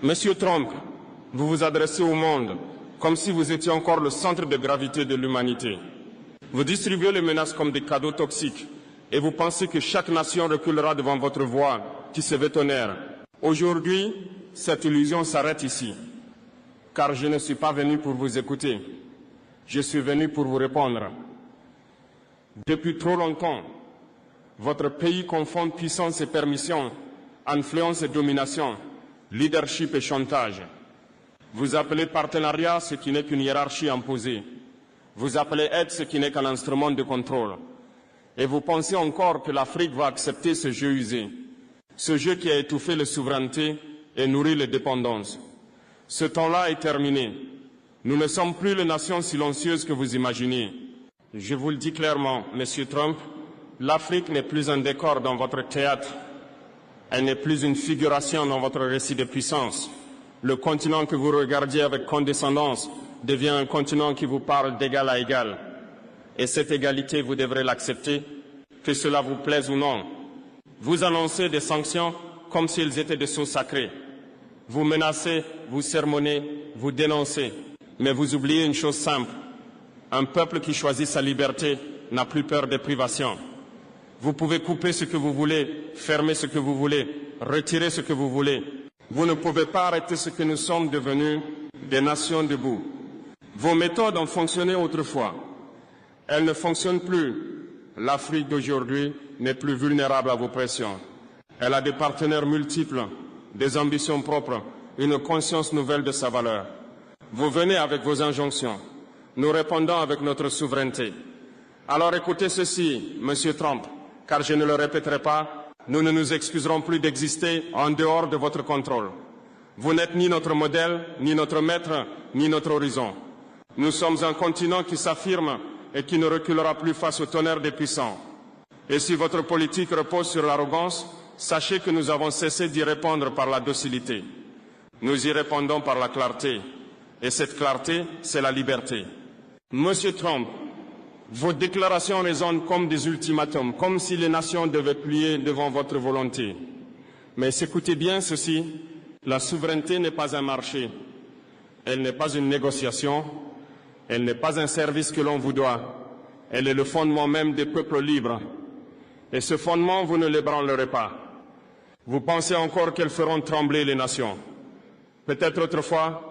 Monsieur Trump, vous vous adressez au monde comme si vous étiez encore le centre de gravité de l'humanité. Vous distribuez les menaces comme des cadeaux toxiques et vous pensez que chaque nation reculera devant votre voix qui se veut tonnerre. Aujourd'hui, cette illusion s'arrête ici, car je ne suis pas venu pour vous écouter. Je suis venu pour vous répondre. Depuis trop longtemps, votre pays confond puissance et permission, influence et domination, leadership et chantage. Vous appelez partenariat ce qui n'est qu'une hiérarchie imposée. Vous appelez aide ce qui n'est qu'un instrument de contrôle. Et vous pensez encore que l'Afrique va accepter ce jeu usé, ce jeu qui a étouffé les souverainetés et nourri les dépendances. Ce temps-là est terminé. Nous ne sommes plus les nations silencieuses que vous imaginez. Je vous le dis clairement, Monsieur Trump, l'Afrique n'est plus un décor dans votre théâtre. Elle n'est plus une figuration dans votre récit de puissance. Le continent que vous regardiez avec condescendance devient un continent qui vous parle d'égal à égal. Et cette égalité, vous devrez l'accepter, que cela vous plaise ou non. Vous annoncez des sanctions comme s'ils étaient des sceaux sacrés. Vous menacez, vous sermonnez, vous dénoncez. Mais vous oubliez une chose simple. Un peuple qui choisit sa liberté n'a plus peur des privations. Vous pouvez couper ce que vous voulez, fermer ce que vous voulez, retirer ce que vous voulez. Vous ne pouvez pas arrêter ce que nous sommes devenus, des nations debout. Vos méthodes ont fonctionné autrefois. Elles ne fonctionnent plus. L'Afrique d'aujourd'hui n'est plus vulnérable à vos pressions. Elle a des partenaires multiples, des ambitions propres, une conscience nouvelle de sa valeur. Vous venez avec vos injonctions. Nous répondons avec notre souveraineté. Alors écoutez ceci, Monsieur Trump, car je ne le répéterai pas. Nous ne nous excuserons plus d'exister en dehors de votre contrôle. Vous n'êtes ni notre modèle, ni notre maître, ni notre horizon. Nous sommes un continent qui s'affirme et qui ne reculera plus face au tonnerre des puissants. Et si votre politique repose sur l'arrogance, sachez que nous avons cessé d'y répondre par la docilité. Nous y répondons par la clarté. Et cette clarté, c'est la liberté. Monsieur Trump, vos déclarations résonnent comme des ultimatums, comme si les nations devaient plier devant votre volonté. Mais écoutez bien ceci, la souveraineté n'est pas un marché, elle n'est pas une négociation, elle n'est pas un service que l'on vous doit, elle est le fondement même des peuples libres. Et ce fondement, vous ne l'ébranlerez pas. Vous pensez encore qu'elles feront trembler les nations. Peut-être autrefois,